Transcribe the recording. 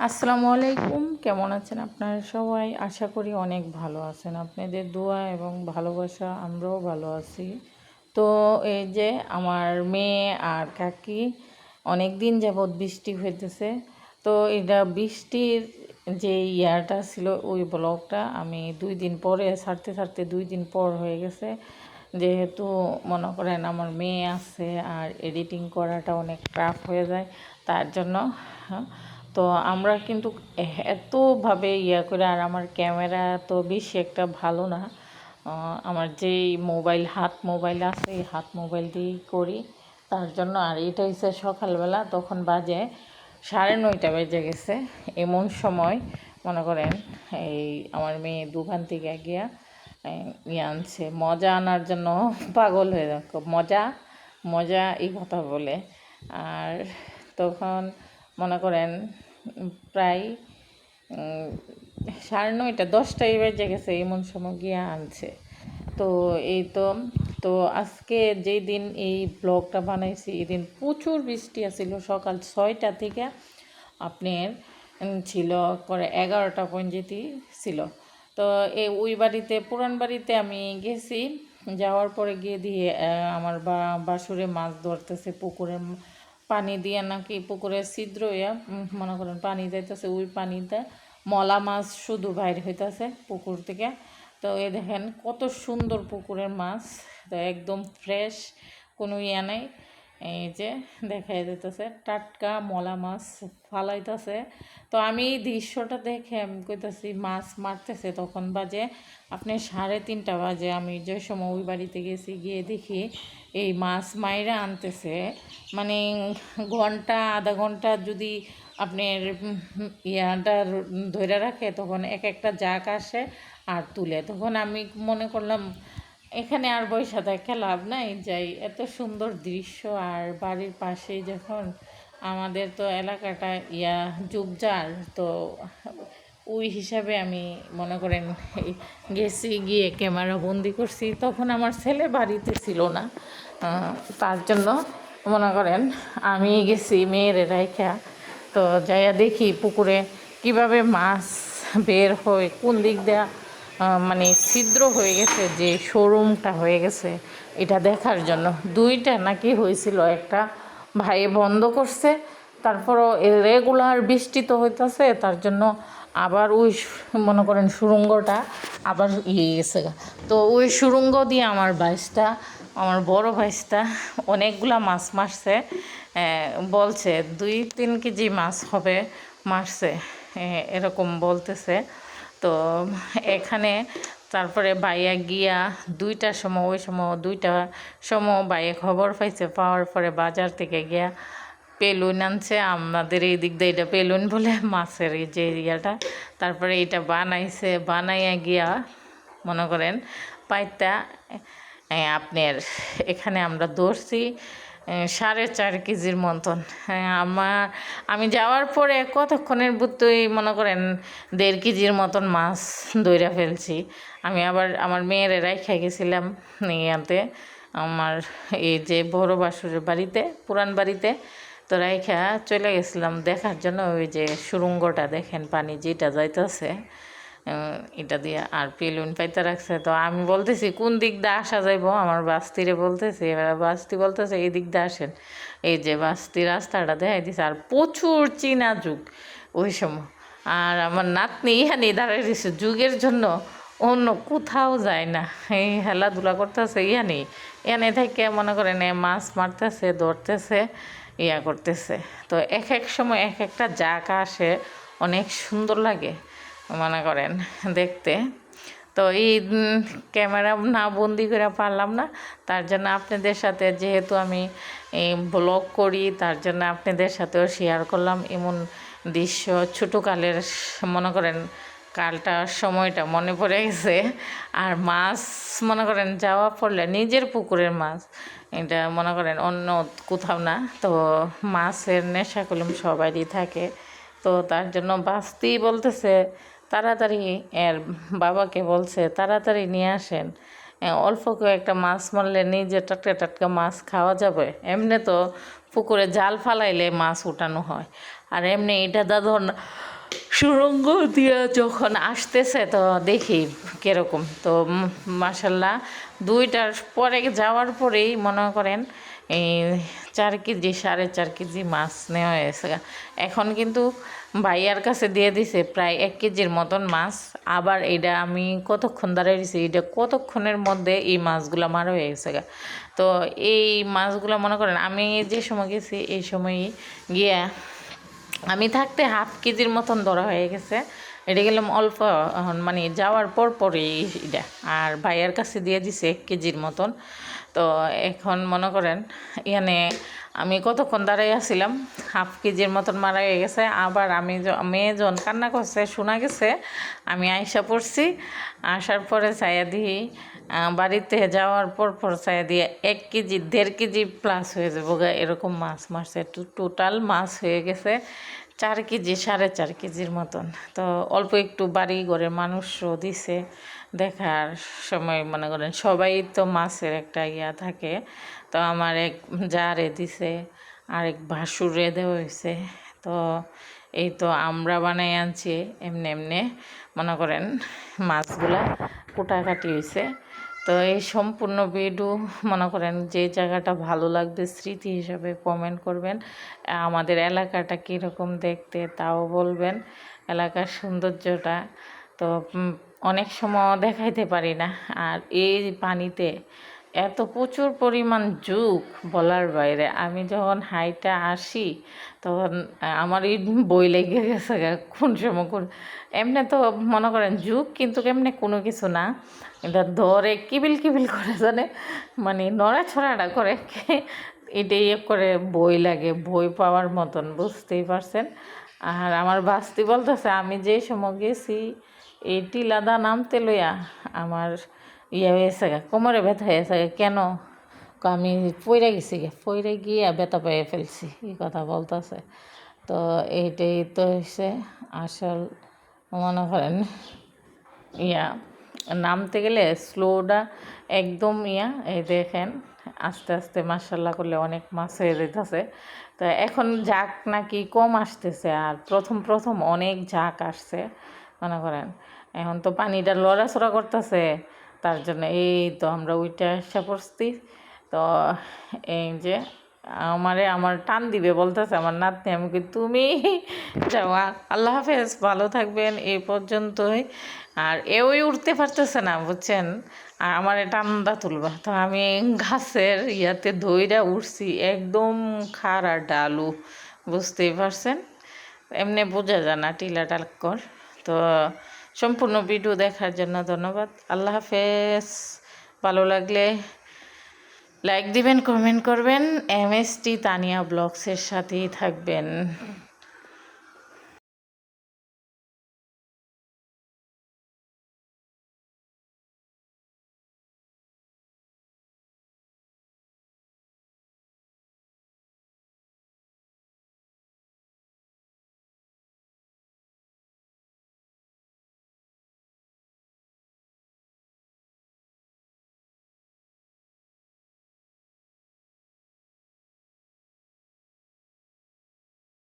আসসালামু আলাইকুম, কেমন আছেন আপনারা সবাই? আশা করি অনেক ভালো আছেন। আপনাদের দোয়া এবং ভালোবাসা আমরাও ভালো আছি। তো এই যে আমার মেয়ে আর কাকি অনেক দিন যাবৎ বৃষ্টি হইতেছে। তো এটা বৃষ্টির যে ইয়াটা ছিল ওই ব্লগটা আমি 2 দিন পরে ছাড়তে ছাড়তে 2 দিন পর হয়ে গেছে, যেহেতু মনে করেন আমার মেয়ে আছে আর এডিটিং করাটা অনেক টাফ হয়ে যায় তার জন্য। তো আমরা কিন্তু এতভাবে করে, আর আমার ক্যামেরা তো বেশি একটা ভালো না। আমার যেই হাত মোবাইল আছে এই হাত মোবাইল দিয়েই করি তার জন্য। আর এটা হচ্ছে সকালবেলা, তখন বাজে 9:30 বেজে গেছে। এমন সময় মনে করেন এই আমার মেয়ে দোকান থেকে গিয়া আনছে মজা আনার জন্য, পাগল হয়ে যাক মজা মজা এই কথা বলে। আর তখন মনে করেন প্রায় 9:30 10টাই বেজে গেছে, এমন সময় গিয়ে আনছে। তো এই তো আজকে যেই দিন এই ব্লগটা বানাইছি এই দিন প্রচুর বৃষ্টি আসছিল, সকাল 6টা থেকে আপনার ছিল করে 11টা পর্যন্ত ছিল। তো ওই বাড়িতে পুরান বাড়িতে আমি গেছি, যাওয়ার পরে গিয়ে দিয়ে আমার বাসুরে মাছ ধরতেছে পুকুরের পানি দিয়ে, নাকি পুকুরের ছিদ্র মনে করেন পানি যাইতেছে, ওই পানিতে মলা মাছ শুধু বাইর হইতেছে পুকুর থেকে। তো দেখেন কত সুন্দর পুকুরের মাছ, তো একদম ফ্রেশ, কোনো নাই। এই যে দেখা যেতেছে টাটকা মলা মাছ ফালাইতেছে। তো আমি এই দৃশ্যটা দেখে আমি কইতাছি মাছ মারতেছে, তখন বাজে আপনি 3:30 বাজে। আমি যে সময় ওই বাড়িতে গেছি গিয়ে দেখি এই মাছ মাইরা আনতেছে, মানে ঘন্টা আধা ঘন্টা যদি আপনার ইয়াটা ধরে রাখে তখন এক একটা জাক আসে আর তুলে। তখন আমি মনে করলাম এখানে আর বৈশা থাকে লাভ নাই, যাই। এত সুন্দর দৃশ্য, আর বাড়ির পাশেই যখন আমাদের তো এলাকাটা ঝোপঝাড়, তো ওই হিসাবে আমি মনে করেন গেছি, গিয়ে ক্যামেরা বন্দি করছি। তখন আমার ছেলে বাড়িতে ছিল না, তার জন্য মনে করেন আমি গেছি মেয়ের রাইখা। তো যাইয়া দেখি পুকুরে কিভাবে মাছ বের হয়, কোন দিক দিয়ে মানে ছিদ্র হয়ে গেছে, যে শোরুমটা হয়ে গেছে এটা দেখার জন্য। 2টা নাকি হয়েছিল, একটা ভাই বন্ধ করছে, তারপরও রেগুলার বৃষ্টি তো হইতেছে তার জন্য আবার ওই মনে করেন সুড়ঙ্গটা আবার গেছে। তো ওই সুড়ঙ্গ দিয়ে আমার বড় ভাইসটা অনেকগুলা মাছ মারছে, বলছে 2-3 কেজি মাছ হবে মারছে, এরকম বলতেছে। তো এখানে তারপরে বাইয়া গিয়া 2টার সময়, ওই সময় 2টার সময় বাইয়ে খবর পাইছে, পাওয়ার পরে বাজার থেকে গিয়া পেলুন আনছে। আমাদের এই দিক দিয়ে এটা পেলুন বলে, মাছের এই যে ইয়াটা। তারপরে এটা বানাইয়া গিয়া মনে করেন পাইতা আপনার এখানে আমরা ধরছি 4.5 কেজির মতন। আমি যাওয়ার পরে কতক্ষণের বুদ্ধই মনে করেন 1.5 কেজির মতন মাছ ধইরা ফেলছি। আমি আবার আমার মেয়ের রাইখা গেছিলাম ইয়াতে, আমার এই যে বড় বাসুরের বাড়িতে, পুরান বাড়িতে। তো রাইখা চলে গেছিলাম দেখার জন্য, ওই যে সুড়ঙ্গটা দেখেন পানি যেটা যাইতেছে এটা দিয়ে, আর পেলুন পাইতে রাখছে। তো আমি বলতেছি কোন দিক দিয়ে আসা যাইব, আমার বাস্তিরে বলতেছি, এবার বাস্তি বলতেছে এই দিক দিয়ে আসেন। এই যে বাস্তি রাস্তাটা দেখাই দিছে, আর প্রচুর চীনা যুগ ওই সময়। আর আমার নাতনি ইহানি দাঁড়াই দিছে, যুগের জন্য অন্য কোথাও যায় না, এই খেলাধুলা করতেছে এনে থেকে মনে করেন মাছ মারতেছে, ধরতেছে, করতেছে। তো এক এক সময় এক একটা জায়গা আসে, অনেক সুন্দর লাগে মনে করেন দেখতে। তো এই ক্যামেরা না বন্দি করে পারলাম না, তার জন্য আপনাদের সাথে, যেহেতু আমি ব্লগ করি তার জন্য আপনাদের সাথেও শেয়ার করলাম এমন দৃশ্য। ছোটোকালের মনে করেন সময়টা মনে পড়ে গেছে। আর মাছ মনে করেন যাওয়া পড়লে নিজের পুকুরের মাছ, এটা মনে করেন অন্য কোথাও না। তো মাছের নেশা কলম সবারই থাকে, তো তার জন্য বাস্তি বলতেছে তাড়াতাড়ি, এর বাবাকে বলছে তাড়াতাড়ি নিয়ে আসেন, অল্প একটা মাছ মারলে নিজে টাটকা টাটকা মাছ খাওয়া যাবে। এমনি তো পুকুরে জাল ফালাইলে মাছ উঠানো হয়, আর এমনি এটা ধর সুড়ঙ্গ দিয়ে যখন আসতেছে তো দেখি কীরকম। তো মাসাল্লাহ 2টার পরে যাওয়ার পরেই মনে করেন এই 4 কেজি 4.5 কেজি মাছ নেওয়া হয়েছে। এখন কিন্তু ভাইয়ার কাছে দিয়ে দিছে প্রায় 1 কেজির মতন মাছ। আবার এটা আমি কতক্ষণ দাঁড়িয়ে দিছি, এটা কতক্ষণের মধ্যে এই মাছগুলো মারা হয়ে গেছে। তো এই মাছগুলো মনে করেন আমি যে সময় গেছি এই সময়ই গিয়া আমি থাকতে 1/2 কেজির মতন ধরা হয়ে গেছে। এটা গেলাম অল্প, মানে যাওয়ার পর পরেই এটা। আর ভাইয়ার কাছে দিয়ে দিছে 1 কেজির মতন। তো এখন মনে করেন এখানে আমি কতক্ষণ দাঁড়াই আসছিলাম, 1/2 কেজির মতন মারা হয়ে গেছে। আবার আমি মেয়ে যখন কান্না করছে শোনা গেছে, আমি আইসা পড়ছি। আসার পরে ছায়া দিই বাড়িতে যাওয়ার পর ছায়া দিয়ে 1 কেজি 1.5 কেজি প্লাস হয়ে যাবো এরকম মাছ মারছে। টোটাল মাছ হয়ে গেছে 4 কেজি 4.5 কেজির মতন। তো অল্প একটু বাড়ি ঘরের মানুষও দিছে দেখার সময়, মনে করেন সবাই তো মাছের একটা ইয়া থাকে। তো আমার এক জারে দিছে, আরেক ভাসুরে দেওয়া হয়েছে। তো এই তো আমরা বানাই আনছি এমনি এমনি, মনে করেন মাছগুলা কুটাকাটি হয়েছে। তো এই সম্পূর্ণ ভিডিও মনে করেন যে জায়গাটা ভালো লাগবে স্মৃতি হিসাবে কমেন্ট করবেন। আমাদের এলাকাটা কীরকম দেখতে তাও বলবেন, এলাকার সৌন্দর্যটা। তো অনেক সময় দেখাইতে পারি না। আর এই পানিতে এত প্রচুর পরিমাণ যুগ বলার বাইরে। আমি যখন হাইটা আসি তখন আমার এই বই লেগে গেছে কোন সময় এমনি তো মনে করেন যুগ, কিন্তু এমনি কোনো কিছু না, এটা ধরে কিবিল কিবিল করে জানে, মানে নড়াছড়াটা করে এটাই করে বই লাগে, বই পাওয়ার মতন, বুঝতেই পারছেন। আর আমার বাস্তি বলতেছে আমি যে সময় গেছি এই টিলাদা নামতে লইয়া আমার হয়েছে কোমরে ব্যথা হয়েছে। কেন? আমি পইরা গেছি, পইরে গিয়ে ব্যথা পেয়ে ফেলছি, এই কথা বলতেছে। তো এইটাই তো হচ্ছে আসল, মনে করেন নামতে গেলে স্লোটা একদম এই দেখেন আস্তে আস্তে মাশাল্লাহ করলে অনেক মাছ হয়ে যেতেছে। তো এখন ঝাঁক নাকি কম আসতেছে, আর প্রথম অনেক ঝাঁক আসছে মনে করেন। এখন তো পানিটা লড়াচড়া করতেছে, তার জন্য এই তো আমরা ওইটা আসা পড়ছি। তো এই যে আমার টান দিবে বলতেছে আমার নাতনি, আমি কি তুমি যাওয়া। আল্লাহ হাফেজ, ভালো থাকবেন এই পর্যন্তই। আর এওই উঠতে পারতেছে না বুঝছেন, আর আমার টান্দা তুলবা। তো আমি গাছের ধইরা উঠছি, একদম খাড়া ডালু, বুঝতেই পারছেন। এমনি বোঝা যায় না টিলা টালকর। তো সম্পূর্ণ ভিডিও দেখার জন্য ধন্যবাদ। আল্লাহ হাফেজ। ভালো লাগলে লাইক দিবেন, কমেন্ট করবেন। MST তানিয়া ব্লগসের সাথেই থাকবেন।